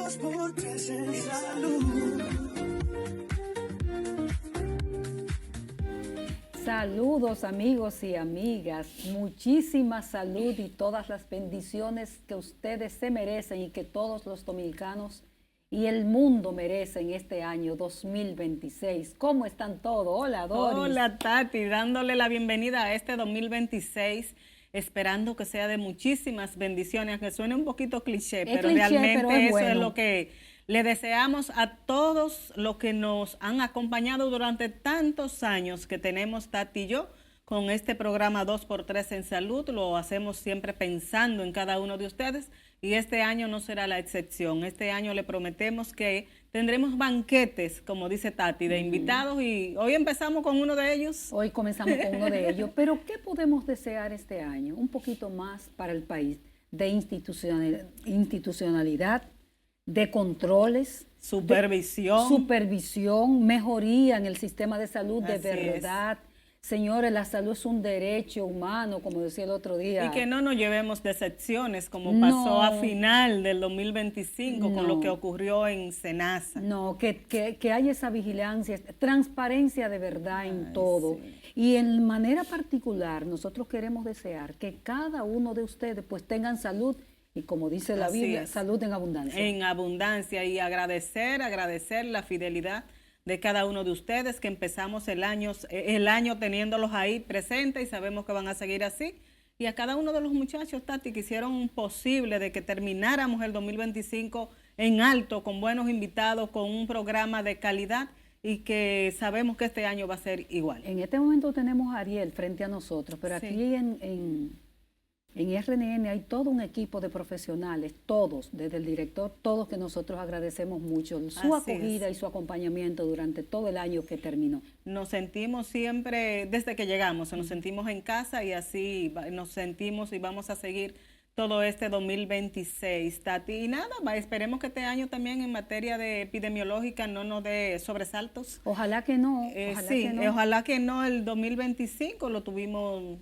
Dos por tres en salud. Saludos amigos y amigas, muchísima salud y todas las bendiciones que ustedes se merecen y que todos los dominicanos y el mundo merecen este año 2026. ¿Cómo están todos? Hola Doris. Hola Tati, dándole la bienvenida a este 2026, esperando que sea de muchísimas bendiciones, aunque suene un poquito cliché, pero realmente pero es eso bueno. es lo que le deseamos a todos los que nos han acompañado durante tantos años que tenemos Tati y yo con este programa 2x3 en salud. Lo hacemos siempre pensando en cada uno de ustedes y este año no será la excepción. Este año le prometemos que tendremos banquetes, como dice Tati, de invitados, y hoy empezamos con uno de ellos. Hoy comenzamos con uno de ellos, pero ¿qué podemos desear este año? Un poquito más para el país de institucionalidad, de controles, supervisión, mejoría en el sistema de salud de verdad. Señores, la salud es un derecho humano, como decía el otro día. Y que no nos llevemos decepciones, como pasó a final del 2025 con lo que ocurrió en Senasa. No, que haya esa vigilancia, transparencia de verdad en todo. Sí. Y en manera particular, nosotros queremos desear que cada uno de ustedes pues tengan salud. Y como dice la Biblia, salud en abundancia. En abundancia, y agradecer la fidelidad de cada uno de ustedes, que empezamos el año teniéndolos ahí presentes y sabemos que van a seguir así. Y a cada uno de los muchachos, Tati, que hicieron posible de que termináramos el 2025 en alto, con buenos invitados, con un programa de calidad, y que sabemos que este año va a ser igual. En este momento tenemos a Ariel frente a nosotros, pero aquí en RNN hay todo un equipo de profesionales, todos, desde el director, todos, que nosotros agradecemos mucho su acogida y su acompañamiento durante todo el año que terminó. Nos sentimos siempre, desde que llegamos, nos sentimos en casa, y así nos sentimos y vamos a seguir todo este 2026, Tati. Y nada, esperemos que este año también en materia de epidemiológica no nos dé sobresaltos. Ojalá que no. Ojalá que no. El 2025 lo tuvimos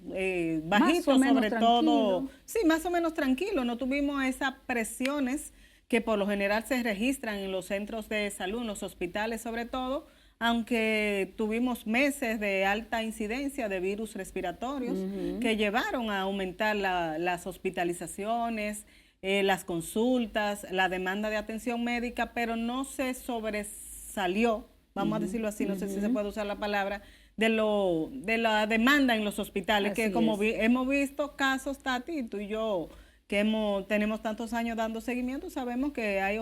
bajito, sobre todo. Sí, más o menos tranquilo. No tuvimos esas presiones que por lo general se registran en los centros de salud, en los hospitales sobre todo, aunque tuvimos meses de alta incidencia de virus respiratorios que llevaron a aumentar las hospitalizaciones, las consultas, la demanda de atención médica, pero no se sobresalió, vamos a decirlo así, no sé si se puede usar la palabra, de la demanda en los hospitales, así que como hemos visto casos, Tati, tú y yo, que tenemos tantos años dando seguimiento, sabemos que hay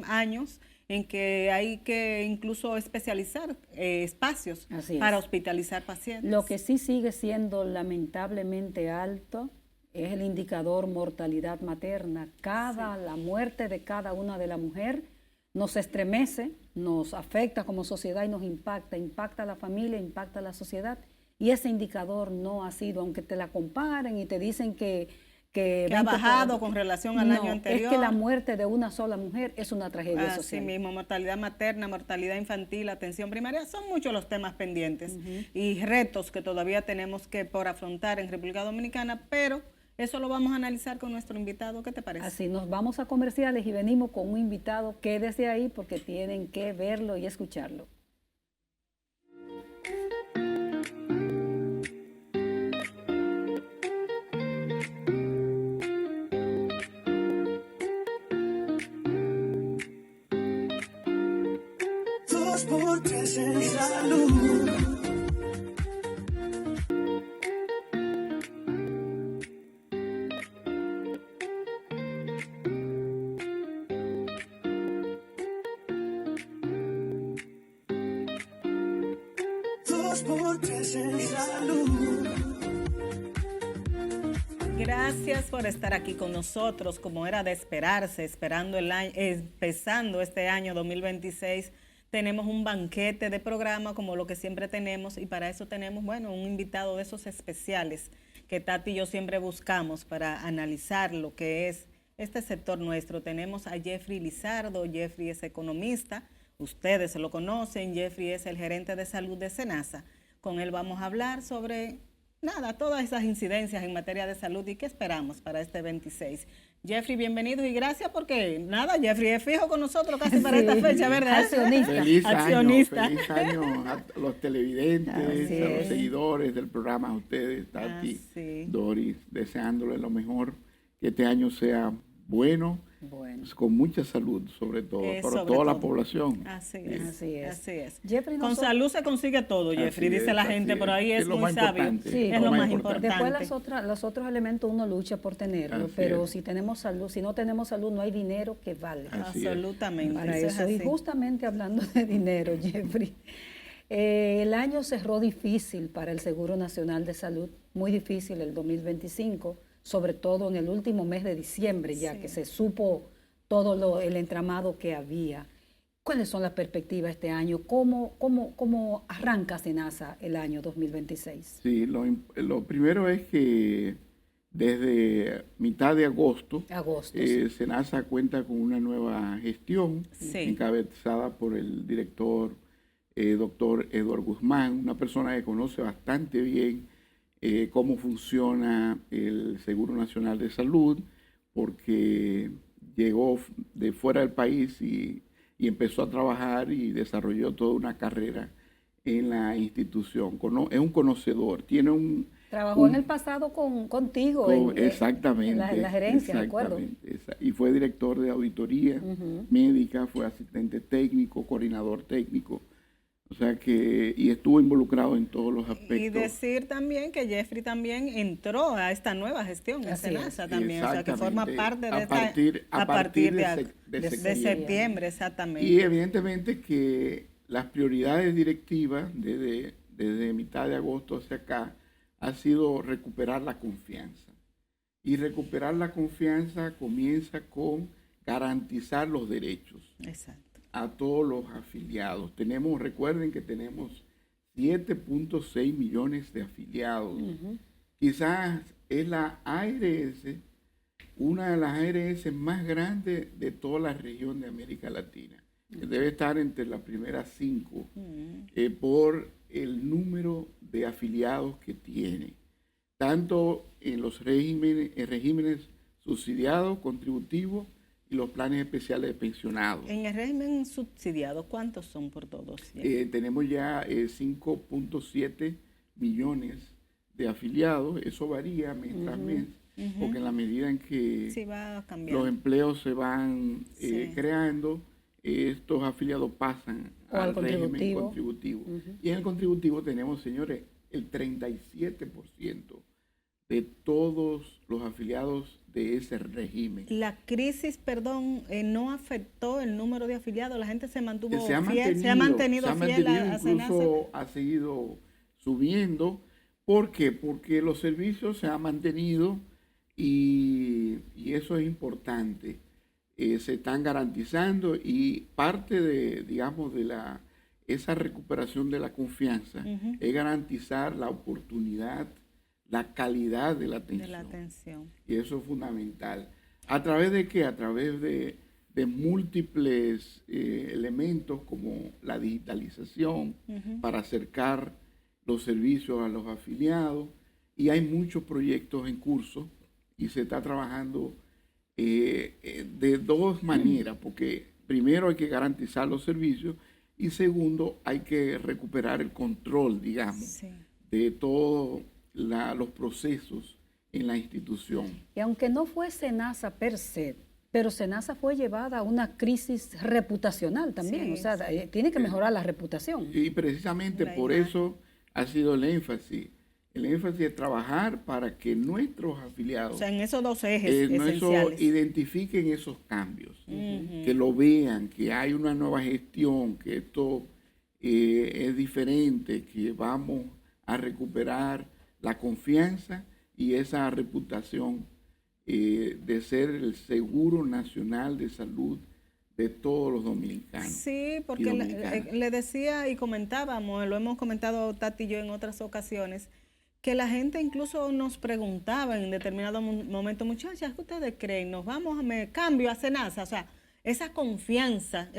años en que hay que incluso especializar espacios para hospitalizar pacientes. Lo que sí sigue siendo lamentablemente alto es el indicador mortalidad materna. La muerte de cada una de las mujeres nos estremece, nos afecta como sociedad y nos impacta a la familia, impacta a la sociedad. Y ese indicador no ha sido, aunque te la comparen y te dicen que ha bajado con relación al año anterior. Es que la muerte de una sola mujer es una tragedia social. Así mismo, mortalidad materna, mortalidad infantil, atención primaria, son muchos los temas pendientes y retos que todavía tenemos que por afrontar en República Dominicana, pero eso lo vamos a analizar con nuestro invitado. ¿Qué te parece? Así, nos vamos a comerciales y venimos con un invitado. Quédese ahí porque tienen que verlo y escucharlo. Dos por tres en salud. Dos por tres en salud. Gracias por estar aquí con nosotros, como era de esperarse, empezando este año 2026. Tenemos un banquete de programa como lo que siempre tenemos, y para eso tenemos, un invitado de esos especiales que Tati y yo siempre buscamos para analizar lo que es este sector nuestro. Tenemos a Jeffrey Lizardo. Jeffrey es economista, ustedes lo conocen. Jeffrey es el gerente de salud de Senasa. Con él vamos a hablar sobre todas esas incidencias en materia de salud y qué esperamos para este 26. Jeffrey, bienvenido y gracias porque nada, Jeffrey es fijo con nosotros casi para esta fecha, ¿verdad? Accionista. Accionista. Feliz año a los televidentes, Así a los es. seguidores del programa, a ustedes, Tati, Así. Doris, deseándoles lo mejor, que este año sea bueno, Bueno, con mucha salud sobre todo, para Sobre toda la todo. población. Así es. Así es. Así es. Jeffrey, Con nosotros- salud se consigue todo, Jeffrey, Así dice es, la así gente es. por ahí, es lo muy más sabio. importante, Sí, Es lo más importante. después los otros elementos uno lucha por tenerlo, Así pero es. si tenemos salud, si no tenemos salud, no hay dinero que vale Así es. Absolutamente. para es eso. Y así. justamente hablando de dinero, Jeffrey, el año cerró difícil para el Seguro Nacional de Salud, muy difícil el 2025, sobre todo en el último mes de diciembre, ya que se supo todo el entramado que había. ¿Cuáles son las perspectivas este año? ¿Cómo arranca SENASA el año 2026? Sí, lo primero es que desde mitad de agosto, Agosto. Sí. SENASA cuenta con una nueva gestión Sí. encabezada por el director doctor Eduardo Guzmán, una persona que conoce bastante bien cómo funciona el Seguro Nacional de Salud, porque llegó de fuera del país y empezó a trabajar y desarrolló toda una carrera en la institución. Es un conocedor, tiene un... Trabajó en el pasado contigo. Exactamente. En la gerencia, recuerdo. Y fue director de auditoría médica, fue asistente técnico, coordinador técnico. O sea que, y estuvo involucrado en todos los aspectos. Y decir también que Jeffrey también entró a esta nueva gestión en Así SENASA también, o sea que forma Exactamente. parte de A partir de de septiembre, exactamente. Y evidentemente que las prioridades directivas desde mitad de agosto hacia acá ha sido recuperar la confianza. Y recuperar la confianza comienza con garantizar los derechos Exacto. a todos los afiliados. Recuerden que tenemos 7.6 millones de afiliados. Quizás es la ARS, una de las ARS más grandes de toda la región de América Latina. Que debe estar entre las primeras 5 por el número de afiliados que tiene, tanto en los regímenes subsidiados, contributivos y los planes especiales de pensionados. En el régimen subsidiado, ¿cuántos son por todos? Tenemos ya 5.7 millones de afiliados. Eso varía mes tras mes, porque en la medida en que Sí, va cambiando. los empleos se van Sí. creando, estos afiliados pasan O al al régimen contributivo. contributivo. Y en el contributivo tenemos, señores, el 37% de todos los afiliados de ese régimen. La crisis, perdón, no afectó el número de afiliados, la gente se mantuvo Se ha fiel, mantenido, se ha mantenido fiel a SENASA. incluso ha seguido subiendo. ¿Por qué? Porque los servicios se han mantenido y eso es importante. Se están garantizando y parte de, digamos, de esa recuperación de la confianza es garantizar la oportunidad, la calidad de la atención. De la atención. Y eso es fundamental. ¿A través de qué? A través de múltiples elementos como la digitalización para acercar los servicios a los afiliados. Y hay muchos proyectos en curso y se está trabajando de dos maneras, porque primero hay que garantizar los servicios y segundo hay que recuperar el control, digamos, Sí. de todos los procesos en la institución. Y aunque no fue SENASA per se, pero SENASA fue llevada a una crisis reputacional también, Sí, o sea, tiene que mejorar la reputación. Y precisamente La por imagen. eso ha sido el énfasis. El énfasis es trabajar para que nuestros afiliados O sea, en esos dos ejes esenciales. identifiquen esos cambios, que lo vean, que hay una nueva gestión, que esto es diferente, que vamos a recuperar la confianza y esa reputación de ser el seguro nacional de salud de todos los dominicanos. Sí, y porque dominicanas. le decía y comentábamos, lo hemos comentado Tati y yo en otras ocasiones, que la gente incluso nos preguntaba en determinado momento, muchachas, ¿qué ustedes creen? ¿Nos vamos a cambio a SENASA? O sea, esa confianza.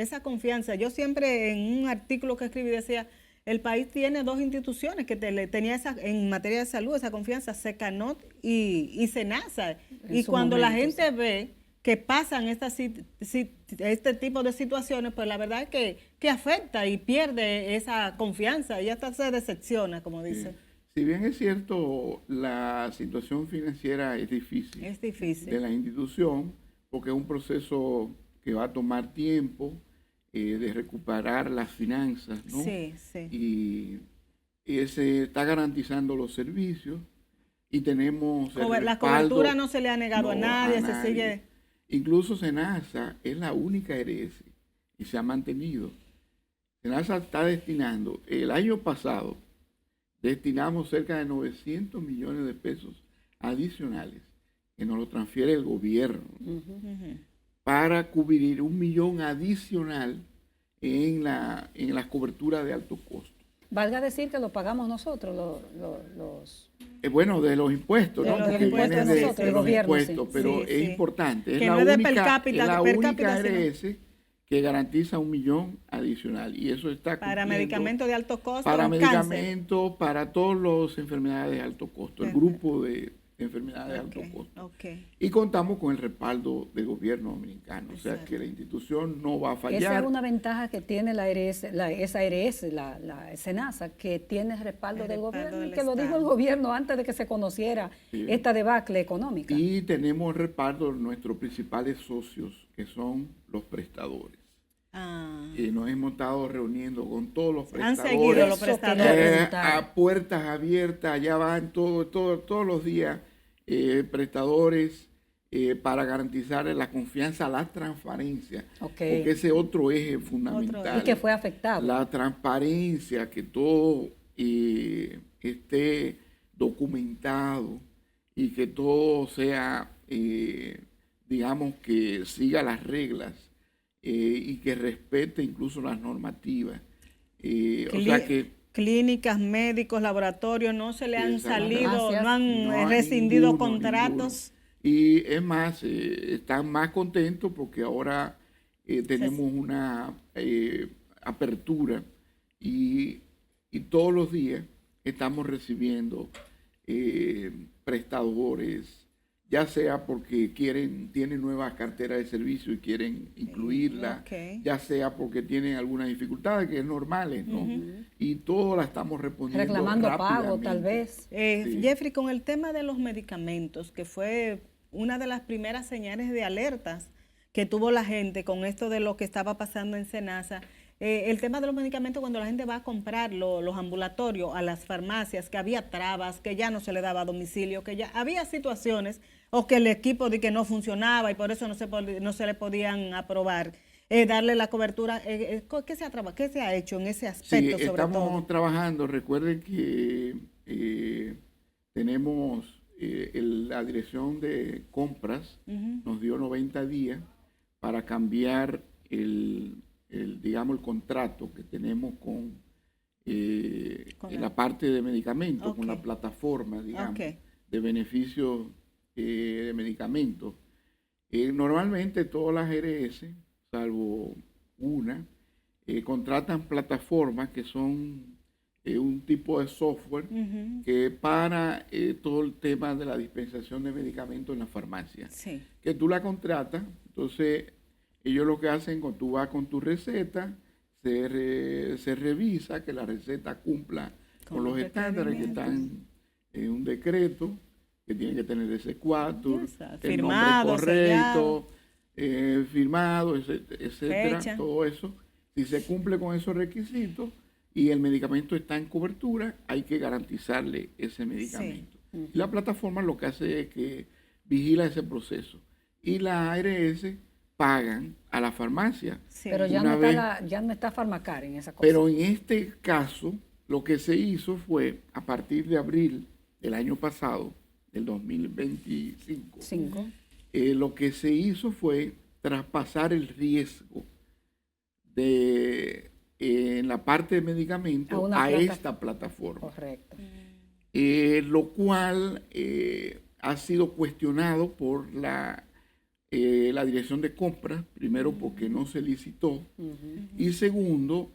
Yo siempre en un artículo que escribí decía, el país tiene dos instituciones que tenía en materia de salud esa confianza, Secanot y Senasa. Y cuando la gente ve que pasan este tipo de situaciones, pues la verdad es que afecta y pierde esa confianza y hasta se decepciona, como dice. Si bien es cierto, la situación financiera es difícil. Es difícil. De la institución, porque es un proceso que va a tomar tiempo de recuperar las finanzas, ¿no? Sí, sí. Y se está garantizando los servicios y tenemos la cobertura no se le ha negado a nadie, se sigue. Incluso Senasa es la única ERS y se ha mantenido. Senasa está destinando, el año pasado, destinamos cerca de 900 millones de pesos adicionales que nos lo transfiere el gobierno para cubrir 1 millón adicional en las coberturas de alto costo. Valga decir que lo pagamos nosotros, Bueno, de los impuestos, ¿no? Porque viene de los gobierno, impuestos, pero es importante. Que Es no la es de única, per cápita, es la per única cápita, ARS que garantiza 1 millón adicional. Y eso está para medicamentos de alto costo. Para medicamentos, cáncer. para todas las enfermedades de alto costo, el grupo de enfermedades de alto costo. Y contamos con el respaldo del gobierno dominicano. Exacto. O sea que la institución no va a fallar. Esa es una ventaja que tiene esa ARS, la Senasa, que tiene el respaldo del gobierno, y que lo dijo el gobierno antes de que se conociera esta debacle económica. Y tenemos el respaldo de nuestros principales socios, que son los prestadores. Nos hemos estado reuniendo con todos los prestadores. Han seguido los prestadores. A puertas abiertas, allá van todos los días prestadores para garantizar la confianza, la transparencia, porque ese otro eje fundamental. Y que fue afectado. La transparencia, que todo esté documentado y que todo sea, digamos, que siga las reglas y que respete incluso las normativas. O sea que clínicas, médicos, laboratorios, no se le han salido, no han rescindido contratos. Ninguno. Y es más, están más contentos porque ahora tenemos una apertura y todos los días estamos recibiendo prestadores, ya sea porque tienen nuevas carteras de servicio y quieren incluirla, ya sea porque tienen algunas dificultades que es normales, ¿no? Y todo la estamos respondiendo reclamando pago, tal vez. Jeffrey, con el tema de los medicamentos, que fue una de las primeras señales de alertas que tuvo la gente con esto de lo que estaba pasando en Senasa, el tema de los medicamentos, cuando la gente va a comprar los ambulatorios a las farmacias, que había trabas, que ya no se le daba a domicilio, que ya había situaciones, o que el equipo de que no funcionaba y por eso no se le podían aprobar, darle la cobertura. ¿Qué se ha hecho en ese aspecto? Sí, sobre todo? Estamos trabajando. Recuerden que tenemos la dirección de compras, nos dio 90 días para cambiar digamos, el contrato que tenemos con la parte de medicamentos, con la plataforma, digamos, de beneficios de medicamentos. Normalmente todas las ERS, salvo una, contratan plataformas que son un tipo de software que para todo el tema de la dispensación de medicamentos en la farmacia. Sí. Que tú la contratas, entonces ellos lo que hacen, cuando tú vas con tu receta, se revisa que la receta cumpla con los estándares que están en un decreto, que tiene que tener ese quatur, el firmado, nombre correcto, firmado, etcétera, fecha. Todo eso. Si se cumple con esos requisitos y el medicamento está en cobertura, hay que garantizarle ese medicamento. Sí. Y la plataforma lo que hace es que vigila ese proceso. Y las ARS pagan a la farmacia. Sí. Pero ya no está Farmacar en esa cosa. Pero en este caso, lo que se hizo fue, a partir de abril del año pasado, del 2025, lo que se hizo fue traspasar el riesgo en la parte de medicamentos a esta plataforma. Correcto. Lo cual ha sido cuestionado por la dirección de compras, primero porque no se licitó y segundo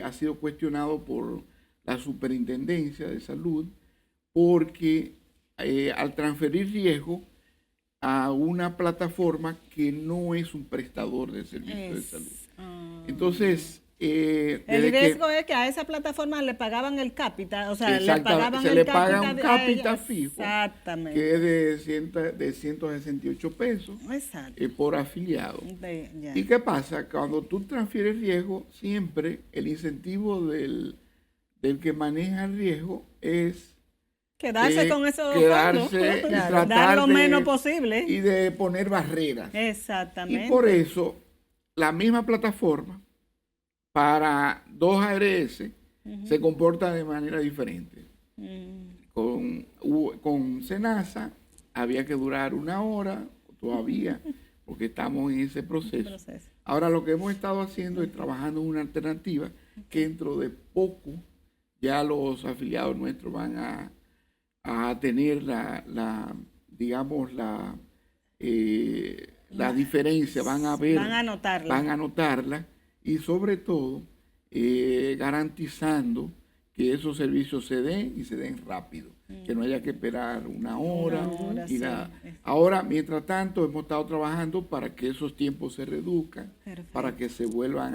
ha sido cuestionado por la Superintendencia de Salud porque al transferir riesgo a una plataforma que no es un prestador de servicios de salud. Entonces, el riesgo es que a esa plataforma le pagaban el cápita, o sea, le pagaban se el le cápita paga un de- cápita a ella. fijo, Exactamente. que es de 168 pesos Exacto. por afiliado. Ya. ¿Y qué pasa? Cuando tú transfieres riesgo, siempre el incentivo del que maneja el riesgo es Quedarse con esos quedarse fondos. y Claro. tratar Dar lo de- menos posible. y de poner barreras. Exactamente. Y por eso la misma plataforma para dos ARS se comporta de manera diferente. Con Senasa había que durar 1 hora todavía, porque estamos en ese proceso. Ahora lo que hemos estado haciendo es trabajando en una alternativa que dentro de poco ya los afiliados nuestros van a tener digamos, la diferencia, van a ver, Van a anotarla. van a anotarla y sobre todo garantizando que esos servicios se den y se den rápido, que no haya que esperar 1 hora. Una hora, y sí. nada. Ahora, mientras tanto, hemos estado trabajando para que esos tiempos se reduzcan, Perfecto. para que se vuelvan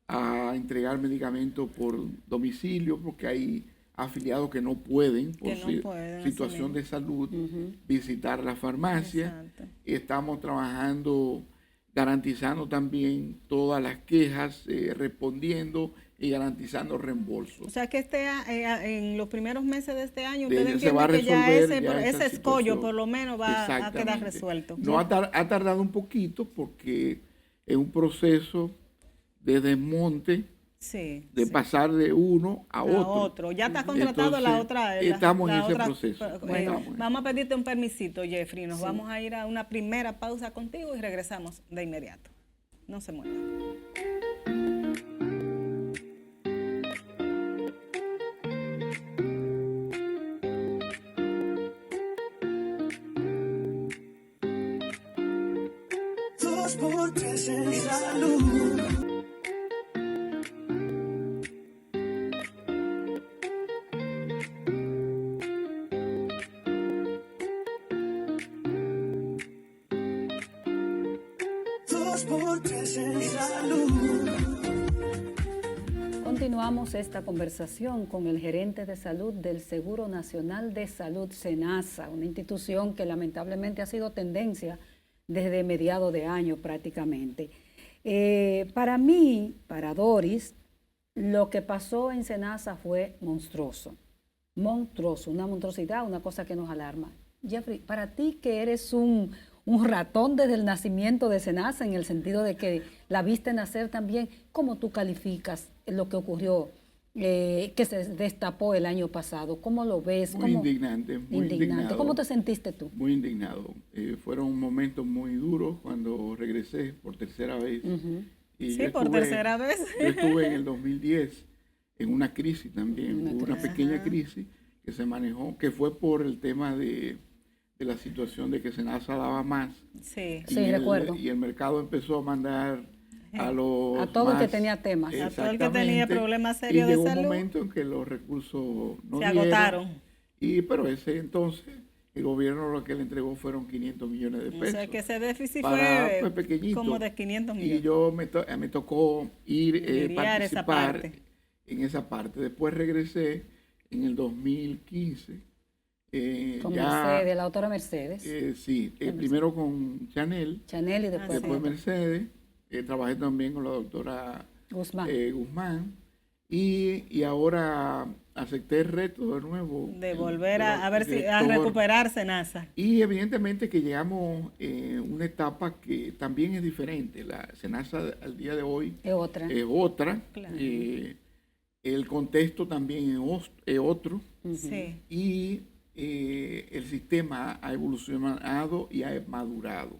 a entregar medicamentos por domicilio, porque hay afiliados que no pueden, por Que no pueden, así situación mismo. de salud, visitar la farmacia. Exacto. Estamos trabajando, garantizando también todas las quejas, respondiendo y garantizando reembolsos. O sea que en los primeros meses de este año De- ustedes se va a entienden que ya resolver ya esa ese escollo situación. por lo menos va a quedar Exactamente. resuelto. No ha tardado un poquito porque es un proceso de desmonte, Sí. de sí. pasar de uno a otro. Ya está contratado la Entonces, otra. estamos en ese otra- proceso. Bueno, Estamos. vamos a pedirte un permisito, Jeffrey. Nos vamos a ir a una primera pausa contigo y regresamos de inmediato. No se muevan. Dos por tres en salud. Dos por tres en salud. Continuamos esta conversación con el gerente de salud del Seguro Nacional de Salud, SENASA, una institución que lamentablemente ha sido tendencia desde mediados de año prácticamente. Para mí, para Doris, lo que pasó en SENASA fue monstruoso, una monstruosidad, una cosa que nos alarma. Jeffrey, para ti que eres un ratón desde el nacimiento de SENASA, en el sentido de que la viste nacer también, ¿cómo tú calificas lo que ocurrió, que se destapó el año pasado? ¿Cómo lo ves? Muy ¿Cómo? indignante, muy indignado. ¿Cómo te sentiste tú? Muy indignado. Fueron momentos muy duros cuando regresé por tercera vez. Y Sí, yo por tercera vez. Yo estuve en el 2010 en una crisis también, Una hubo una crisis. pequeña crisis que se manejó, que fue por el tema de la situación de que Senasa daba más. Sí. Sí, recuerdo. Y el mercado empezó a mandar a los A todo el que más- tenía temas. A todo el que tenía Exactamente. problemas serios y de llegó salud. un momento en que los recursos no Se dieron. agotaron. Pero ese entonces el gobierno lo que le entregó fueron 500 millones de O pesos. sea que ese déficit para, fue pues, pequeñito. como de 500 Y millones. yo me tocó ir Lidiar esa participar parte. en esa parte. Después regresé en el 2015. Con ya, Mercedes, la autora Mercedes, sí, primero con Chanel, Chanel y después después con Mercedes. Trabajé también con la doctora Guzmán. Guzmán. Y ahora acepté el reto de nuevo. De el- volver de a ver si a director. recuperarse NASA. Y evidentemente que llegamos en una etapa que también es diferente. La SENASA al día de hoy es otra. es otra. Claro. El contexto también es otro. Sí. Y el sistema ha evolucionado y ha madurado.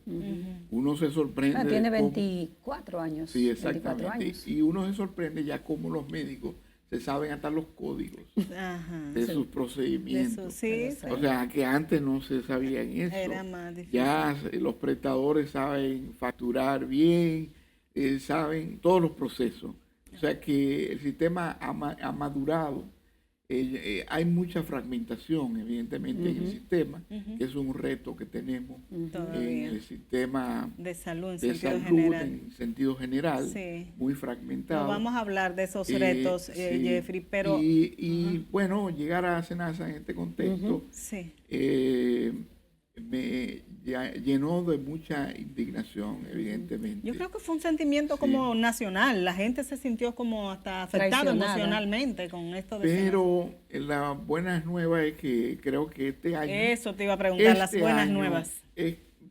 Uno se sorprende. Ah, tiene de cómo- 24 años. Sí, 24 exactamente. años. Y uno se sorprende ya cómo los médicos se saben hasta los códigos Ajá. de sus procedimientos. Sí, Sí. O sea, que antes no se sabían eso. era más difícil. Ya los prestadores saben facturar bien, saben todos los procesos. O sea que el sistema ha madurado. Hay mucha fragmentación, evidentemente, en el sistema, que es un reto que tenemos en el sistema de salud, en sentido general, muy fragmentado. No vamos a hablar de esos retos, Jeffrey, pero... Bueno, llegar a SENASA en este contexto me llenó de mucha indignación, evidentemente. Yo creo que fue un sentimiento como nacional, la gente se sintió como hasta afectada emocionalmente con esto de Pero la buena nueva es que creo que este año... Eso te iba a preguntar, las buenas nuevas.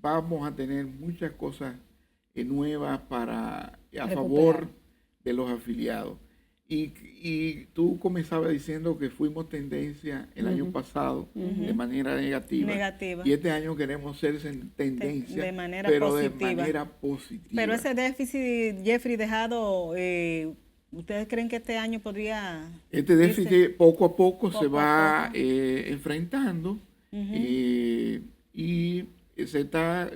Vamos a tener muchas cosas nuevas a favor de los afiliados. Y tú comenzabas diciendo que fuimos tendencia el año pasado de manera negativa. Y este año queremos ser tendencia, de manera positiva. Pero ese déficit, Jeffrey, dejado, ¿ustedes creen que este año podría...? Este déficit poco a poco se va enfrentando y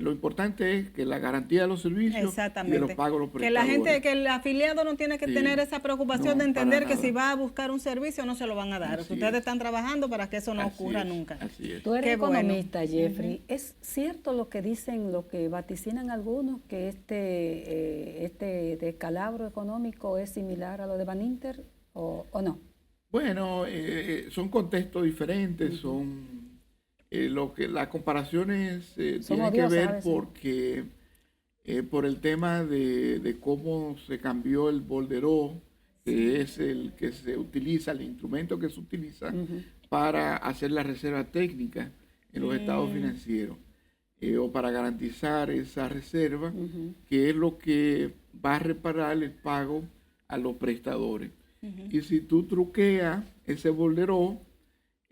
lo importante es que la garantía de los servicios y de los pagos de los prestadores. Que el afiliado no tiene que tener esa preocupación de entender que si va a buscar un servicio no se lo van a dar. Ustedes están trabajando para que eso no ocurra nunca. Así es. Tú eres economista, Jeffrey. ¿Es cierto lo que dicen, lo que vaticinan algunos, que este descalabro económico es similar a lo de Baninter o no? Bueno, son contextos diferentes, son... las comparaciones tienen que ver porque por el tema de cómo se cambió el bordereau, que es el que se utiliza, el instrumento que se utiliza para hacer la reserva técnica en los estados financieros, o para garantizar esa reserva, que es lo que va a reparar el pago a los prestadores. Y si tú truqueas ese bordereau,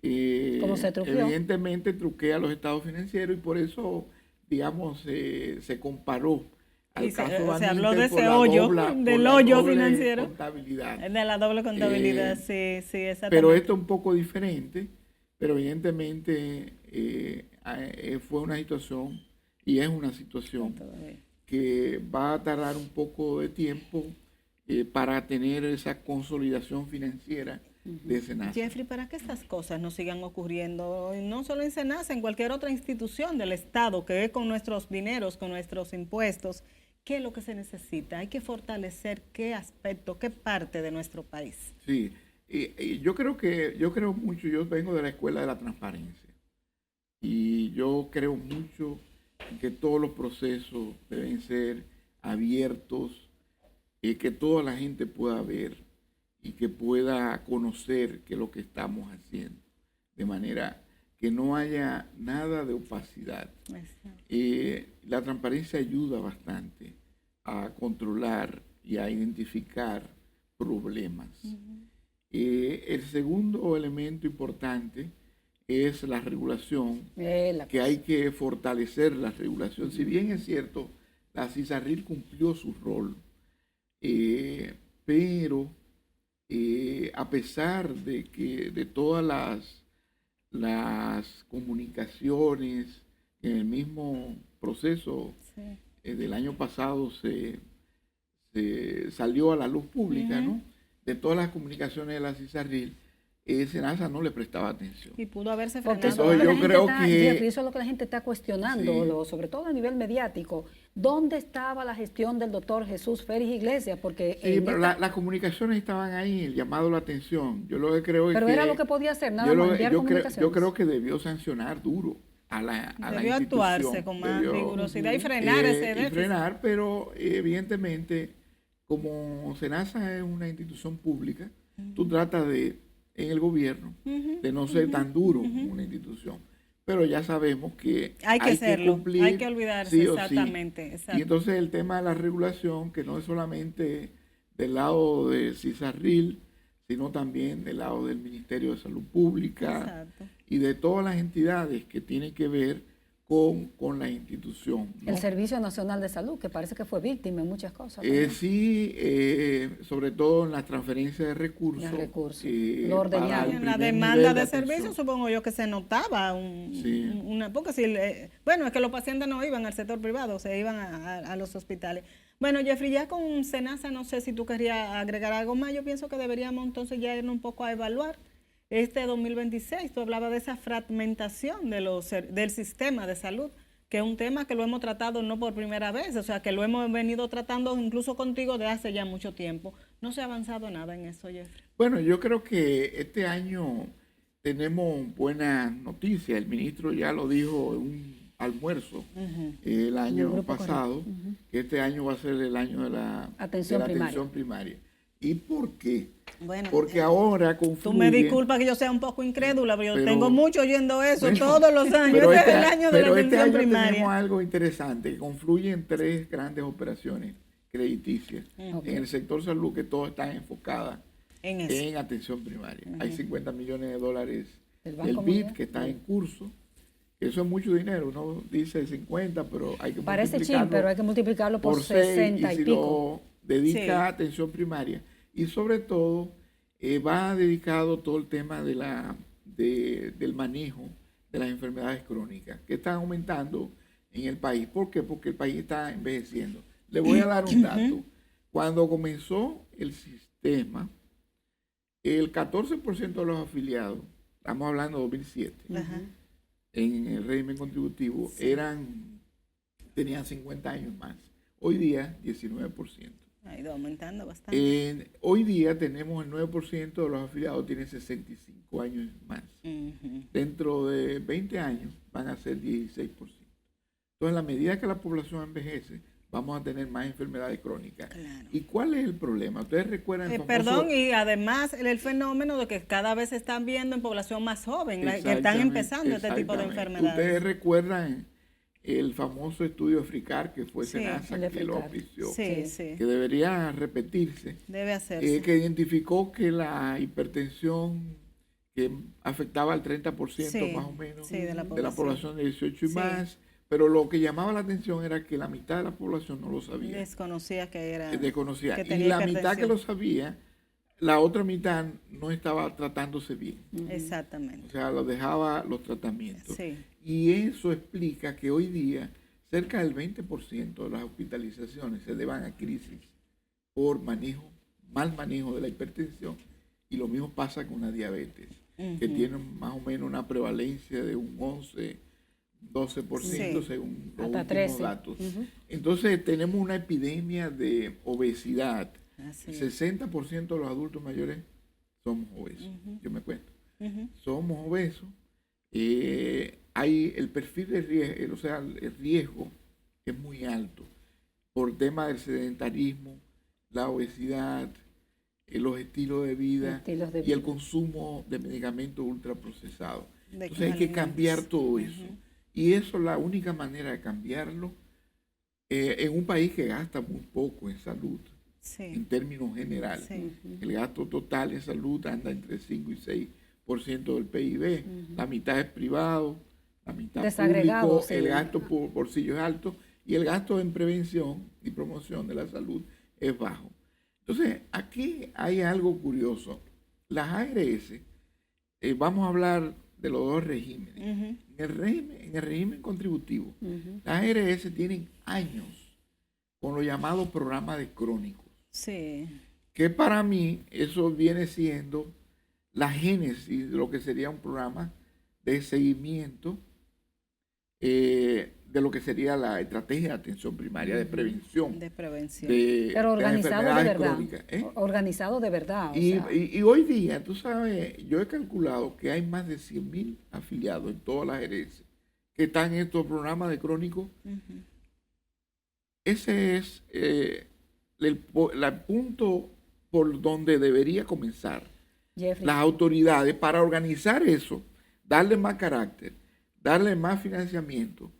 evidentemente truquea a los estados financieros y por eso, digamos, se comparó al caso Baninter. Se habló de ese hoyo, del hoyo financiero. Contabilidad. De la doble contabilidad, sí, exactamente. Pero esto es un poco diferente, pero evidentemente fue una situación y es una situación que va a tardar un poco de tiempo para tener esa consolidación financiera de SENASA. Jeffrey, para que estas cosas no sigan ocurriendo, no solo en SENASA, en cualquier otra institución del Estado que ve con nuestros dineros, con nuestros impuestos, ¿qué es lo que se necesita? Hay que fortalecer qué aspecto, qué parte de nuestro país. Sí, yo creo mucho, yo vengo de la escuela de la transparencia y yo creo mucho que todos los procesos deben ser abiertos, que toda la gente pueda ver y que pueda conocer qué es lo que estamos haciendo, de manera que no haya nada de opacidad. La transparencia ayuda bastante a controlar y a identificar problemas. El segundo elemento importante es la regulación, que hay que fortalecer la regulación. Si bien es cierto, la CISARRIL cumplió su rol, pero a pesar de que de todas las comunicaciones en el mismo proceso del año pasado se salió a la luz pública, ¿no? De todas las comunicaciones de la CISARRIL, SENASA no le prestaba atención. Y pudo haberse frenado. Entonces, yo creo que eso es lo que la gente está cuestionando, sobre todo a nivel mediático. ¿Dónde estaba la gestión del doctor Jesús Félix Iglesias? Porque pero las comunicaciones estaban ahí, el llamado a la atención. Yo lo que creo es pero que... era lo que podía hacer, nada más enviar comunicaciones. Yo creo que debió sancionar duro a la institución. Debió actuarse con más rigurosidad y frenar ese déficit. Frenar, pero evidentemente, como SENASA es una institución pública, tú tratas en el gobierno de no ser tan duro como una institución. Pero ya sabemos que hay que hacerlo, cumplir, hay que olvidarse, exactamente. Y entonces el tema de la regulación, que no es solamente del lado de CISARRIL, sino también del lado del Ministerio de Salud Pública y de todas las entidades que tienen que ver con la institución, ¿no? El Servicio Nacional de Salud, que parece que fue víctima en muchas cosas. Sí, sobre todo en la transferencia de recursos. Lo ordenaron. En la demanda de servicios, supongo yo que se notaba porque es que los pacientes no iban al sector privado, se iban a los hospitales. Bueno, Jeffrey, ya con SENASA, no sé si tú querías agregar algo más. Yo pienso que deberíamos entonces ya irnos un poco a evaluar este 2026. Tú hablabas de esa fragmentación del sistema de salud, que es un tema que lo hemos tratado no por primera vez, o sea, que lo hemos venido tratando incluso contigo de hace ya mucho tiempo. No se ha avanzado nada en eso, Jeffrey. Bueno, yo creo que este año tenemos buenas noticias. El ministro ya lo dijo en un almuerzo el año pasado, que este año va a ser el año de la Atención primaria. ¿Y por qué? Bueno, Porque ahora confluye... Tú me disculpas que yo sea un poco incrédula, pero yo tengo mucho oyendo eso bueno, todos los años. Pero este es el año de la atención año primaria. tenemos algo interesante, que confluyen tres grandes operaciones crediticias en el sector salud, que todas están enfocadas en atención primaria. Hay 50 millones de dólares del BID que está en curso. Eso es mucho dinero, uno dice 50, pero hay que Parece chin, pero hay que multiplicarlo por 60 y pico. Lo dedica a atención primaria. Y sobre todo, va dedicado todo el tema del manejo de las enfermedades crónicas, que están aumentando en el país. ¿Por qué? Porque el país está envejeciendo. Le voy a dar un dato. Cuando comenzó el sistema, el 14% de los afiliados, estamos hablando de 2007, en el régimen contributivo, tenían 50 años más. Hoy día, 19%. Ha ido aumentando bastante. Hoy día tenemos el 9% de los afiliados tienen 65 años más. Dentro de 20 años van a ser 16%. Entonces, a la medida que la población envejece, vamos a tener más enfermedades crónicas. Claro. ¿Y cuál es el problema? Ustedes recuerdan el famoso... Perdón, y además el fenómeno de que cada vez se están viendo en población más joven, que están empezando este tipo de enfermedades. Ustedes recuerdan el famoso estudio Africar, que fue SENASA que lo auspició, que debería repetirse. Debe hacerse. Que identificó que la hipertensión que afectaba al 30% más o menos de la población de 18 y más, pero lo que llamaba la atención era que la mitad de la población no lo sabía. Desconocía que era. Desconocía. Que y tenía la mitad que lo sabía, la otra mitad no estaba tratándose bien. Exactamente. O sea, lo dejaba los tratamientos. Sí. Y eso explica que hoy día cerca del 20% de las hospitalizaciones se deban a crisis por mal manejo de la hipertensión. Y lo mismo pasa con la diabetes, que tiene más o menos una prevalencia de un 12% según los últimos datos. Entonces tenemos una epidemia de obesidad. El 60% de los adultos mayores somos obesos. Yo me cuento. Somos obesos. Hay el perfil de riesgo, o sea, el riesgo es muy alto por tema del sedentarismo, la obesidad, los estilos de vida y el consumo de medicamentos ultraprocesados. Entonces hay que cambiar todo eso. Y eso es la única manera de cambiarlo en un país que gasta muy poco en salud, en términos generales. El gasto total en salud anda entre 5 y 6% del PIB. La mitad es privado, la mitad público, el gasto por bolsillo es alto y el gasto en prevención y promoción de la salud es bajo. Entonces, aquí hay algo curioso. Las ARS, vamos a hablar de los dos regímenes. En el régimen contributivo, las ARS tienen años con lo llamado programa de crónicos. Que para mí eso viene siendo la génesis de lo que sería un programa de seguimiento de lo que sería la estrategia de atención primaria de prevención. Pero organizado de verdad. Crónicas, organizado de verdad. Y hoy día, tú sabes, yo he calculado que hay más de 100.000 afiliados en todas las ARS que están en estos programas de crónicos. Ese es el punto por donde debería comenzar las autoridades para organizar eso, darle más carácter, darle más financiamiento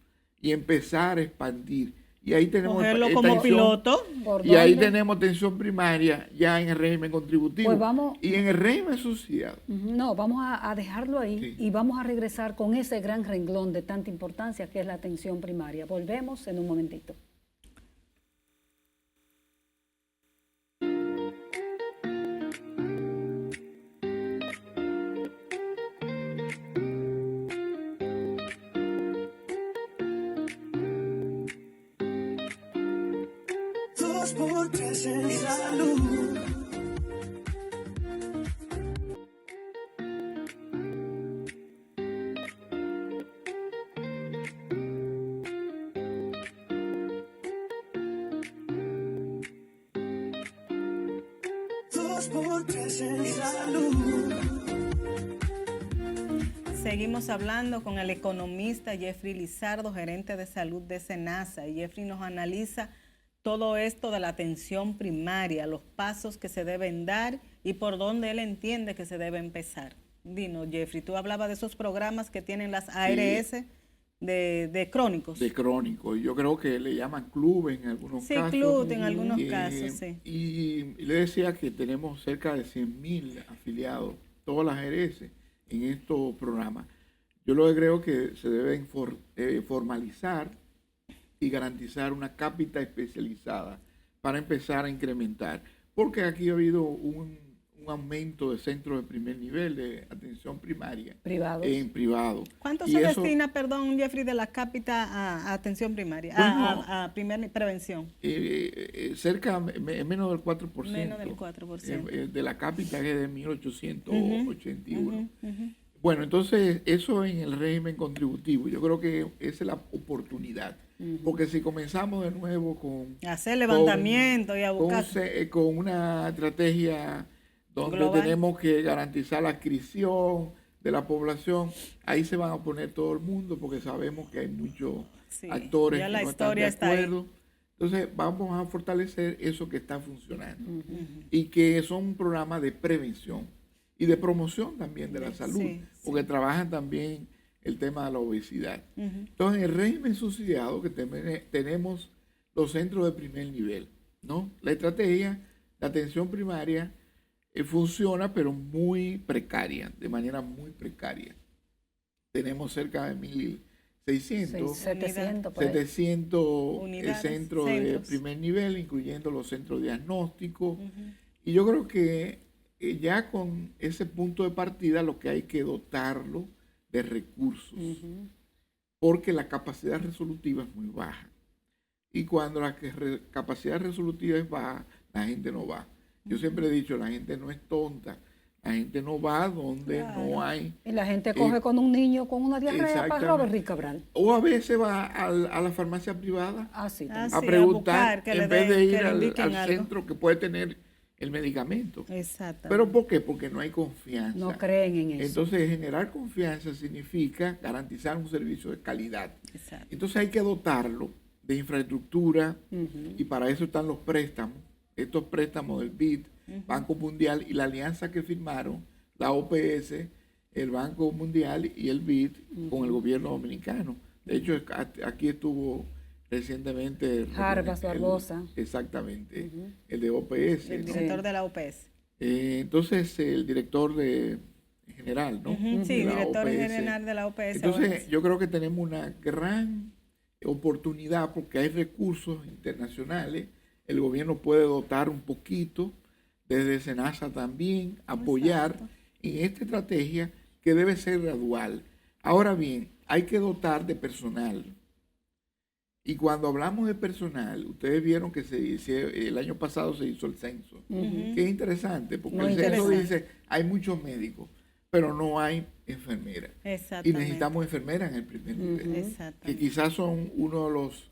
y empezar a expandir. Y ahí tenemos como piloto. Y ahí tenemos atención primaria ya en el régimen contributivo y en el régimen asociado. No, vamos a dejarlo ahí y vamos a regresar con ese gran renglón de tanta importancia que es la atención primaria. Volvemos en un momentito. 2x3 en salud. Dos por tres en salud. Seguimos hablando con el economista Jeffrey Lizardo, gerente de salud de SENASA. Y Jeffrey nos analiza todo esto de la atención primaria, los pasos que se deben dar y por dónde él entiende que se debe empezar. Dinos, Jeffrey, tú hablabas de esos programas que tienen las ARS de crónicos. De crónicos. Yo creo que le llaman club en algunos casos. Sí, club en algunos casos, sí. Y le decía que tenemos cerca de 100.000 afiliados, todas las ARS, en estos programas. Yo lo que creo que se deben formalizar y garantizar una cápita especializada para empezar a incrementar. Porque aquí ha habido un aumento de centros de primer nivel de atención primaria. Privados. En privado. ¿Cuánto Y se eso, destina, perdón, Jeffrey, de la cápita a atención primaria, Bueno, a primer prevención? cerca, menos del 4%. Menos del 4%. De la cápita que es de 1881. Ujú. Bueno, entonces eso en el régimen contributivo, yo creo que esa es la oportunidad. Porque si comenzamos de nuevo con... Hacer levantamiento y a buscar... con una estrategia donde global, tenemos que garantizar la adscripción de la población, ahí se van a poner todo el mundo porque sabemos que hay muchos actores ya que la no están de historia está ahí. acuerdo. Entonces vamos a fortalecer eso que está funcionando y que son un programa de prevención y de promoción también de la salud, porque trabajan también el tema de la obesidad. Entonces, en el régimen subsidiado que tenemos los centros de primer nivel, ¿no? La estrategia de atención primaria funciona, pero muy precaria, de manera muy precaria. Tenemos cerca de 1.600, 700 centros de primer nivel, incluyendo los centros diagnósticos. Y yo creo que ya con ese punto de partida lo que hay que dotarlo de recursos, porque la capacidad resolutiva es muy baja. Y cuando la capacidad resolutiva es baja, la gente no va. Yo siempre he dicho, la gente no es tonta, la gente no va donde no hay. Y la gente coge con un niño con una diarrea para Robert Rick Cabral. O a veces va a la farmacia privada a preguntar, buscar, en vez de ir al centro que puede tener el medicamento. Exacto. ¿Pero por qué? Porque no hay confianza. No creen en eso. Entonces, generar confianza significa garantizar un servicio de calidad. Exacto. Entonces, hay que dotarlo de infraestructura y para eso están los préstamos. Estos préstamos del BID, Banco Mundial y la alianza que firmaron la OPS, el Banco Mundial y el BID con el gobierno dominicano. De hecho, aquí estuvo recientemente Jarbas Barbosa. Exactamente, el de OPS. El director de la OPS. Entonces, el director general, ¿no? Sí, director general de la OPS. Entonces, yo creo que tenemos una gran oportunidad porque hay recursos internacionales. El gobierno puede dotar un poquito, desde SENASA también, apoyar en esta estrategia que debe ser gradual. Ahora bien, hay que dotar de personal. Y cuando hablamos de personal, ustedes vieron que el año pasado se hizo el censo, que es interesante, porque el censo dice, hay muchos médicos, pero no hay enfermeras. Y necesitamos enfermeras en el primer nivel, que quizás son uno de los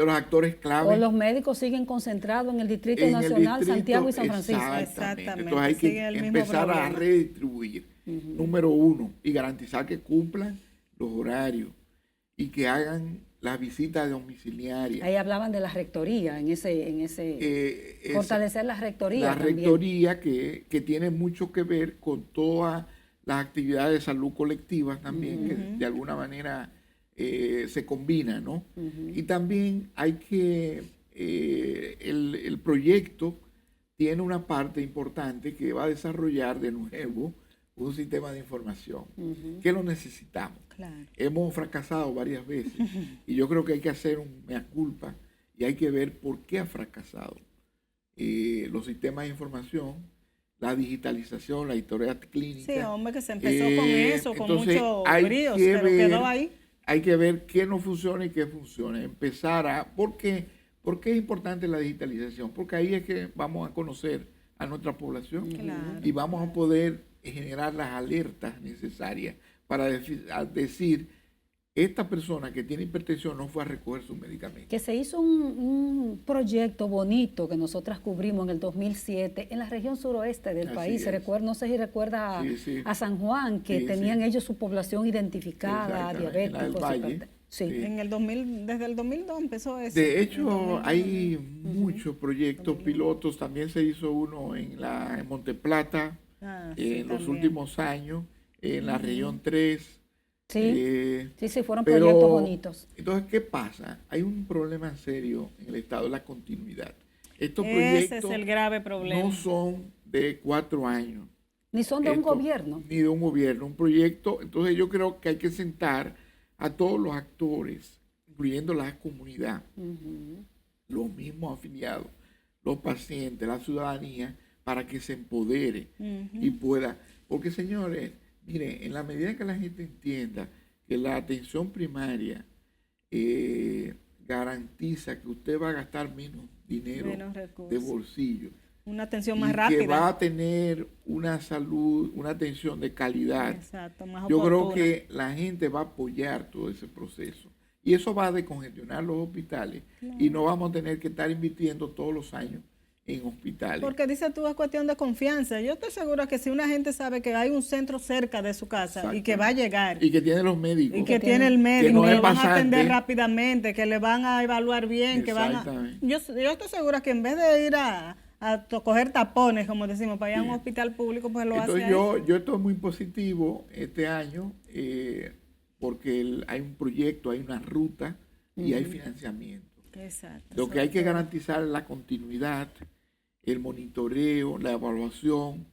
actores clave. O los médicos siguen concentrados en el Distrito Nacional, Santiago y San Francisco. Exactamente. Entonces hay que empezar a redistribuir, número uno, y garantizar que cumplan los horarios y que hagan las visitas domiciliarias. Ahí hablaban de la rectoría, fortalecer la rectoría. La rectoría que tiene mucho que ver con todas las actividades de salud colectivas también, que de alguna manera se combina, ¿no? Y también hay que, el proyecto tiene una parte importante que va a desarrollar de nuevo un sistema de información, que lo necesitamos. Claro. Hemos fracasado varias veces y yo creo que hay que hacer un mea culpa y hay que ver por qué ha fracasado. Los sistemas de información, la digitalización, la historia clínica. Sí, hombre, que se empezó con eso, con mucho bríos, pero ver, quedó ahí. Hay que ver qué no funciona y qué funciona. Empezar a... ¿Por qué? ¿Por qué es importante la digitalización? Porque ahí es que vamos a conocer a nuestra población Claro. y vamos a poder generar las alertas necesarias para decir, esta persona que tiene hipertensión no fue a recoger sus medicamentos. Que se hizo un proyecto bonito que nosotras cubrimos en el 2007 en la región suroeste del Así país. es. No sé si recuerda Sí. a San Juan, que Sí, tenían sí. ellos su población identificada, Exactamente, la del diabéticos. Valle. Sí. Sí. En el 2000, desde el 2002 empezó eso. De En el hecho, 2002. hay muchos proyectos pilotos. También se hizo uno en Monteplata Sí, en los también. últimos años, en la región 3. Sí, sí, fueron pero, proyectos bonitos. Entonces, ¿qué pasa? Hay un problema serio en el Estado, la continuidad. Estos Ese proyectos es el grave problema. no son de 4 años. Ni son de un Esto, gobierno. Ni de un gobierno, un proyecto. Entonces yo creo que hay que sentar a todos los actores, incluyendo la comunidad, los mismos afiliados, los pacientes, la ciudadanía, para que se empodere y pueda. Porque señores, miren, en la medida que la gente entienda que la atención primaria garantiza que usted va a gastar menos dinero Menos de recursos. bolsillo, Una atención y más que rápida. va a tener una salud, una atención de calidad. Exacto, más Yo creo oportuna. que la gente va a apoyar todo ese proceso. Y eso va a descongestionar los hospitales. Y no vamos a tener que estar invirtiendo todos los años en hospitales. Porque dice tú, es cuestión de confianza. Yo estoy segura que si una gente sabe que hay un centro cerca de su casa y que va a llegar Y que tiene los médicos. y que tiene el médico, no que es lo van a pasante. atender rápidamente, que le van a evaluar bien, que van a... Exactamente. Yo estoy segura que en vez de ir a coger tapones, como decimos, para ir a un hospital público, pues lo Entonces hace ahí. yo estoy muy positivo este año porque hay un proyecto, hay una ruta y hay financiamiento. Exacto. Lo que hay que garantizar es la continuidad, el monitoreo, la evaluación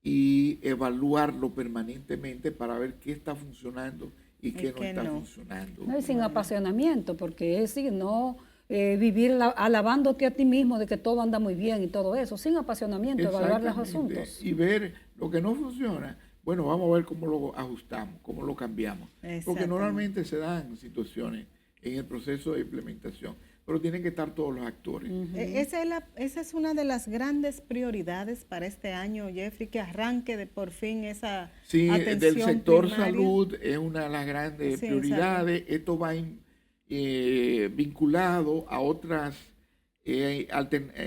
y evaluarlo permanentemente para ver qué está funcionando y qué no qué está no. funcionando. No, y sin apasionamiento, porque es decir, no vivir alabándote a ti mismo de que todo anda muy bien y todo eso, sin apasionamiento, evaluar los Exactamente. asuntos. Y ver lo que no funciona. Bueno, vamos a ver cómo lo ajustamos, cómo lo cambiamos. Porque Exactamente. normalmente se dan situaciones en el proceso de implementación, pero tienen que estar todos los actores. Esa es una de las grandes prioridades para este año, Jeffrey, que arranque de por fin esa Sí, atención del sector primaria. salud es una de las grandes Sí, prioridades. Esto va vinculado a otras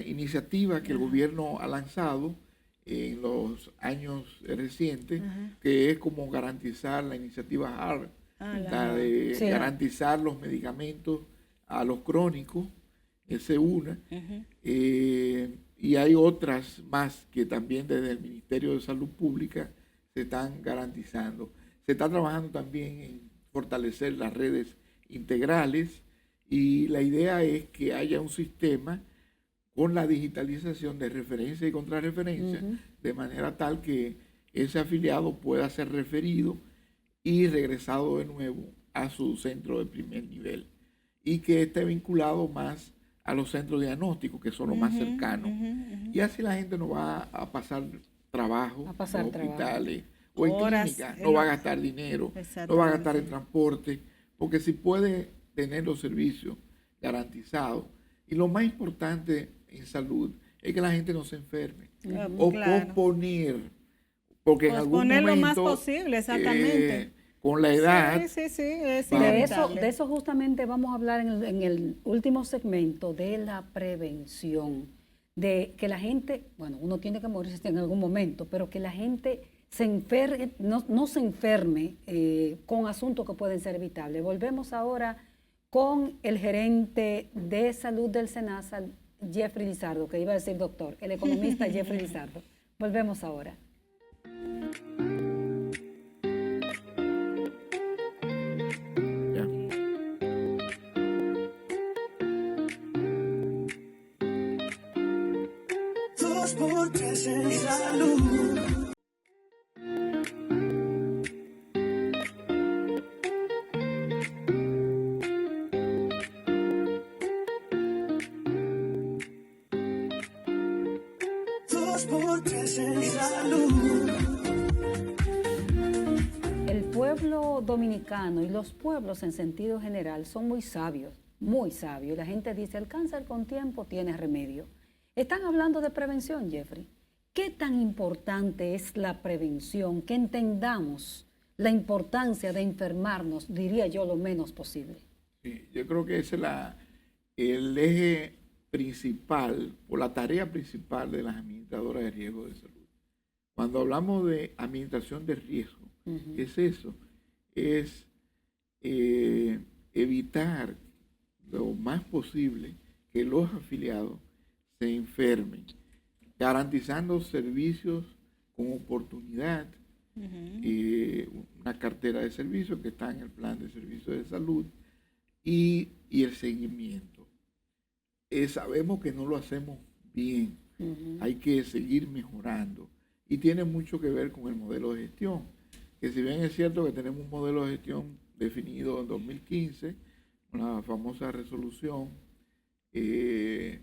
iniciativas que el gobierno ha lanzado en los años recientes, que es como garantizar la iniciativa HART, la de Sí. garantizar los medicamentos a los crónicos, esa es una. Y hay otras más que también desde el Ministerio de Salud Pública se están garantizando. Se está trabajando también en fortalecer las redes integrales y la idea es que haya un sistema con la digitalización de referencia y contrarreferencia, de manera tal que ese afiliado pueda ser referido y regresado de nuevo a su centro de primer nivel y que esté vinculado más a los centros diagnósticos, que son los más cercanos. Y así la gente no va a pasar trabajo en hospitales o en clínicas, no va a gastar dinero, no va a gastar en transporte, porque si puede tener los servicios garantizados. Y lo más importante en salud es que la gente no se enferme o posponer, porque en algún momento lo más posible, exactamente. Con la edad. Sí, es de eso justamente vamos a hablar en el último segmento, de la prevención, de que la gente, bueno, uno tiene que morirse en algún momento, pero que la gente se enferme, no se enferme con asuntos que pueden ser evitables. Volvemos ahora con el gerente de salud del SENASA, Jeffrey Lizardo, que iba a decir doctor, el economista Jeffrey Lizardo. Volvemos ahora. Dos por tres en salud. Dos por tres en salud. El pueblo dominicano y los pueblos en sentido general son muy sabios. muy sabio. Y la gente dice, el cáncer con tiempo tiene remedio. Están hablando de prevención, Jeffrey. ¿Qué tan importante es la prevención? Que entendamos la importancia de enfermarnos, diría yo, lo menos posible. Sí, yo creo que ese es el eje principal o la tarea principal de las administradoras de riesgo de salud. Cuando hablamos de administración de riesgo, ¿qué es eso? Es evitar lo más posible que los afiliados se enfermen, garantizando servicios con oportunidad, una cartera de servicios que está en el plan de servicios de salud y el seguimiento. Sabemos que no lo hacemos bien, hay que seguir mejorando y tiene mucho que ver con el modelo de gestión, que si bien es cierto que tenemos un modelo de gestión definido en 2015, con la famosa resolución que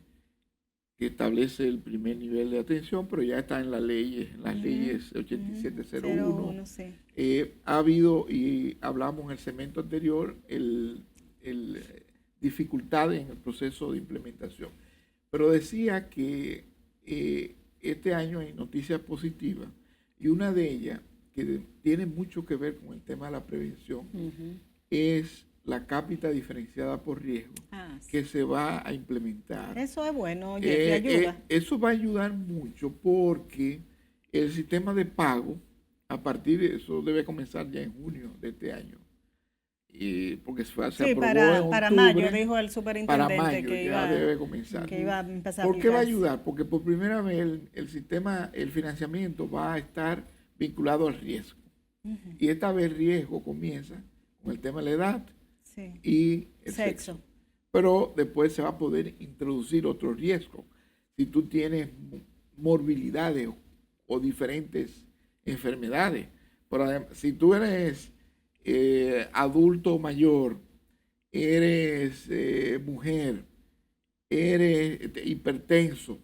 establece el primer nivel de atención, pero ya está en las leyes 8701. Sí. Ha habido, y hablamos en el segmento anterior, dificultades en el proceso de implementación. Pero decía que este año hay noticias positivas y una de ellas, que tiene mucho que ver con el tema de la prevención, es la cápita diferenciada por riesgo, que se va a implementar. Eso es bueno, oye, ayuda. Eso va a ayudar mucho porque el sistema de pago, a partir de eso, debe comenzar ya en junio de este año. Porque se aprobó para octubre, mayo, dijo el superintendente, para mayo que ya debe comenzar. Que iba a empezar ¿Por qué va a ayudar? Porque por primera vez el financiamiento va a estar vinculado al riesgo. Y esta vez el riesgo comienza con el tema de la edad y el sexo. Pero después se va a poder introducir otro riesgo. Si tú tienes morbilidades o diferentes enfermedades. Pero si tú eres adulto mayor, eres mujer, eres hipertenso,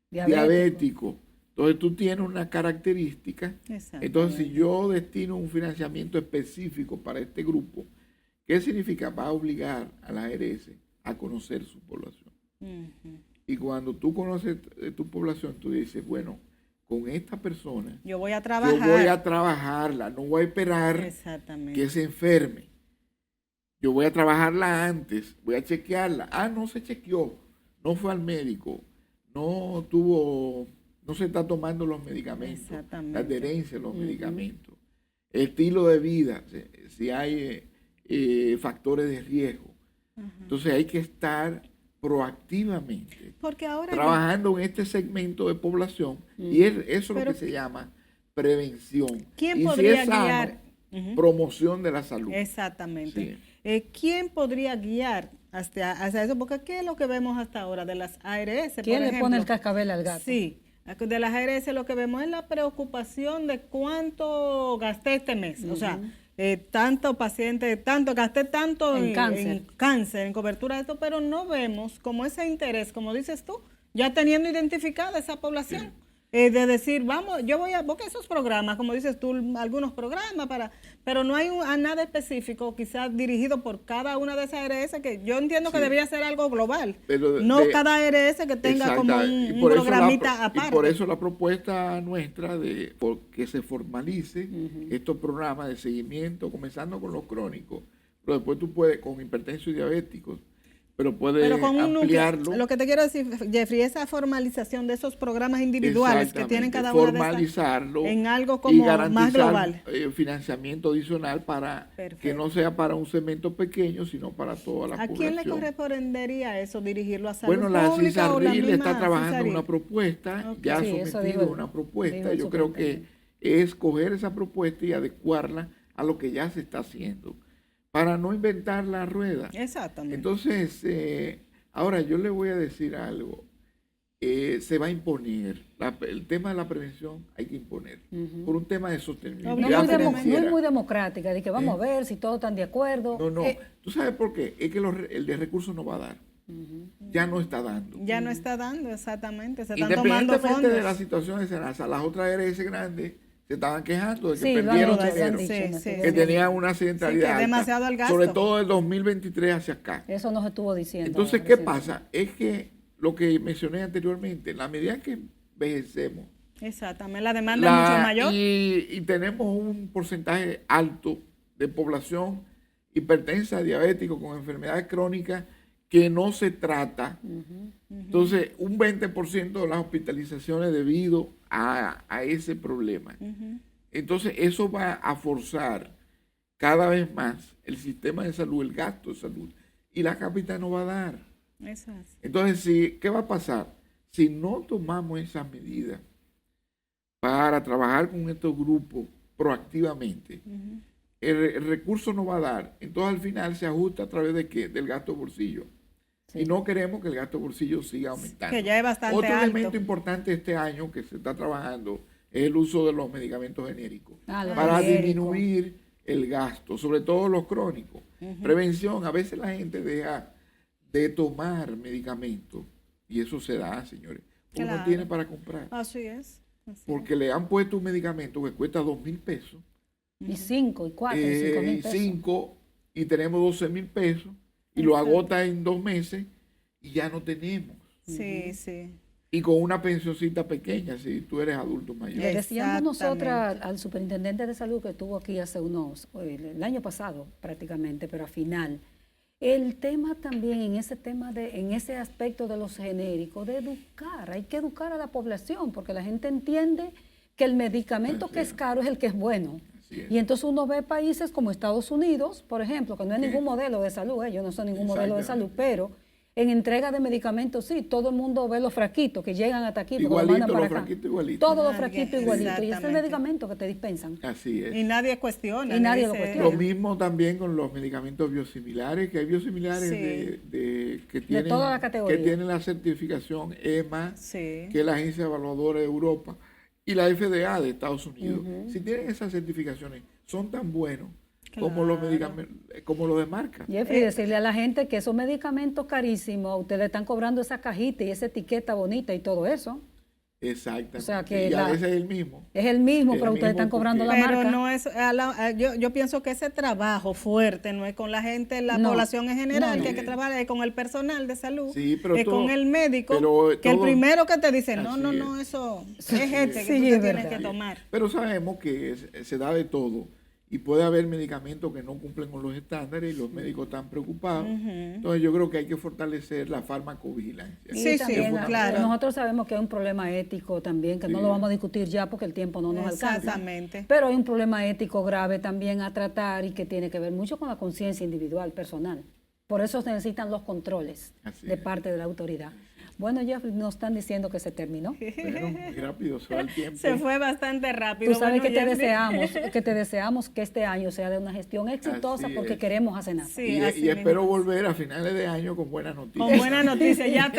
diabético, entonces tú tienes una característica. Entonces, si yo destino un financiamiento específico para este grupo, ¿qué significa? Va a obligar a la ARS a conocer su población. Y cuando tú conoces tu población, tú dices, bueno, con esta persona yo voy a trabajarla, no voy a esperar que se enferme. Yo voy a trabajarla antes, voy a chequearla. No se chequeó, no fue al médico, no se está tomando los medicamentos, la adherencia a los medicamentos, el estilo de vida, si hay factores de riesgo. Entonces hay que estar proactivamente trabajando en este segmento de población y eso es lo que se llama prevención. ¿Quién y podría si es sano, guiar? Promoción de la salud. Exactamente. Sí. ¿Quién podría guiar hacia eso? Porque ¿qué es lo que vemos hasta ahora de las ARS? ¿Quién le pone el cascabel al gato? Sí, de las ARS lo que vemos es la preocupación de cuánto gasté este mes. O sea, tanto paciente, gasté tanto en cáncer, en cobertura de esto, pero no vemos como ese interés, como dices tú, ya teniendo identificada esa población, de decir, vamos, yo voy a, porque esos programas, como dices tú, algunos programas pero no hay nada específico, quizás dirigido por cada una de esas ARS, que yo entiendo que debería ser algo global, pero cada ARS que tenga como un programita aparte. Y por eso la propuesta nuestra de que se formalice estos programas de seguimiento, comenzando con los crónicos, pero después tú puedes, con hipertensos y diabéticos, pero con ampliarlo. Lo que te quiero decir, Jeffrey, esa formalización de esos programas individuales que tienen cada una de esas, en algo como más global. Financiamiento adicional para que no sea para un segmento pequeño, sino para toda la población. ¿A quién le correspondería eso, dirigirlo a salud pública? Bueno, la CISARRIL está trabajando en una propuesta, ya ha sometido una propuesta. Yo creo que es coger esa propuesta y adecuarla a lo que ya se está haciendo, para no inventar la rueda. Exactamente. Entonces, ahora yo le voy a decir algo. Se va a imponer. El tema de la prevención hay que imponer. Por un tema de sostenibilidad no es muy democrática, de que vamos a ver si todos están de acuerdo. No. ¿Tú sabes por qué? Es que el de recursos no va a dar. Ya no está dando. Ya no está dando, exactamente. Se están tomando fondos. Independientemente de la situación de Senasa, las otras ARS grandes se estaban quejando de que Sí, lo han perdieron dicho, lo han dinero, dicho, Sí, me sí, que estuvo tenían una centralidad Sí, que es alta, demasiado el gasto. sobre todo del 2023 hacia acá. Eso nos estuvo diciendo. Entonces, ¿qué recién. pasa? Es que lo que mencioné anteriormente, en la medida que envejecemos, Exactamente, la demanda es mucho mayor. y tenemos un porcentaje alto de población hipertensa, diabético, con enfermedades crónicas que no se trata. Entonces, un 20% de las hospitalizaciones debido a ese problema. Entonces, eso va a forzar cada vez más el sistema de salud, el gasto de salud, y la capital no va a dar. Eso es. Entonces, ¿qué va a pasar? Si no tomamos esas medidas para trabajar con estos grupos proactivamente, el recurso no va a dar. Entonces, al final se ajusta a través de ¿qué? Del gasto de bolsillo. Sí. Y no queremos que el gasto de bolsillo siga aumentando. Que ya es bastante Otro alto. elemento importante este año que se está trabajando es el uso de los medicamentos genéricos Los para genéricos. disminuir el gasto, sobre todo los crónicos. Prevención, a veces la gente deja de tomar medicamentos y eso se da, señores. Uno no Claro. tiene para comprar. Así es. Así Porque le han puesto un medicamento que cuesta 2,000 pesos, Y 5, y 4, y 5 mil pesos. 5 y tenemos 12,000 pesos y lo agota en 2 meses y ya no tenemos. Sí, sí. Y con una pensioncita pequeña, si tú eres adulto mayor. Le decíamos nosotras Exactamente. al superintendente de salud que estuvo aquí hace el año pasado prácticamente, pero a final, el tema también en ese aspecto de los genéricos, de educar, hay que educar a la población, porque la gente entiende que el medicamento que es caro es el que es bueno. Así es. Y entonces uno ve países como Estados Unidos, por ejemplo, que no es ningún modelo de salud, yo no soy ningún modelo de salud, pero en entrega de medicamentos sí, todo el mundo ve los fraquitos que llegan hasta aquí, porque lo Igualito, mandan para los acá. fraquitos igualitos. Todos los Nadie, fraquitos igualitos. Y ese es el exactamente. medicamento que te dispensan. Así es. Y nadie cuestiona. Y nadie lo dice- cuestiona. Lo mismo también con los medicamentos biosimilares, que hay biosimilares Sí. que tienen, toda la categoría. que tienen la certificación EMA, Sí. que es la Agencia Evaluadora de Europa, y la FDA de Estados Unidos. Si tienen esas certificaciones, son tan buenos como los medicamentos, como los de marca. Jeffrey, decirle a la gente que esos medicamentos carísimos, a ustedes le están cobrando esa cajita y esa etiqueta bonita y todo eso. Exactamente. O sea, que y a la- veces es el mismo. Es el mismo, El pero ustedes mismo están cobrando la porque- Pero marca. no es, yo pienso que ese trabajo fuerte no es con la gente, la No, población en general, no, que hay no. que trabajar, es con el personal de salud, Sí, pero es todo- con el médico, pero que el todo- primero que te dice, no, Así no, es. no, eso es este que Sí, tú es te tienes verdad. que tomar. Pero sabemos que se da de todo y puede haber medicamentos que no cumplen con los estándares y los médicos están preocupados. Entonces yo creo que hay que fortalecer la farmacovigilancia. Sí, Y sí, también, claro. Nosotros sabemos que hay un problema ético también, que no Sí. lo vamos a discutir ya porque el tiempo no nos alcanza. Exactamente. Pero hay un problema ético grave también a tratar y que tiene que ver mucho con la conciencia individual, personal. Por eso se necesitan los controles Así de es. parte de la autoridad. Bueno, ya nos están diciendo que se terminó. Bueno, muy rápido se va el tiempo. Se fue bastante rápido. Tú sabes Bueno, que te Jeffrey. deseamos que este año sea de una gestión exitosa Así porque es. queremos hacer nada. Sí, y así y mismo. espero volver a finales de año con buenas noticias. Con buena noticia, ya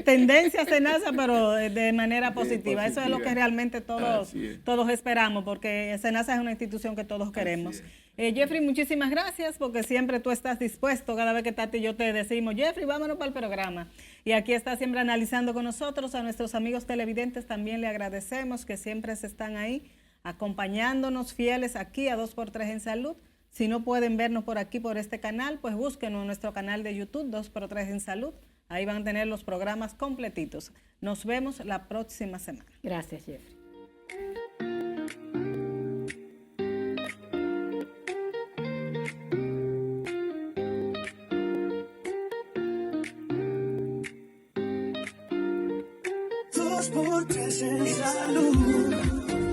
tendencia a Senasa, pero de manera positiva. Eso es lo que positiva. realmente Así es. todos esperamos, porque Senasa es una institución que todos queremos. Jeffrey, muchísimas gracias, porque siempre tú estás dispuesto, cada vez que Tati y yo te decimos, Jeffrey, vámonos para el programa. Y aquí está siempre analizando con nosotros. A nuestros amigos televidentes también le agradecemos que siempre se están ahí acompañándonos fieles aquí a 2x3 en Salud. Si no pueden vernos por aquí, por este canal, pues búsquenos en nuestro canal de YouTube, 2x3 en Salud. Ahí van a tener los programas completitos. Nos vemos la próxima semana. Gracias, Jeffrey. Dos por tres en salud.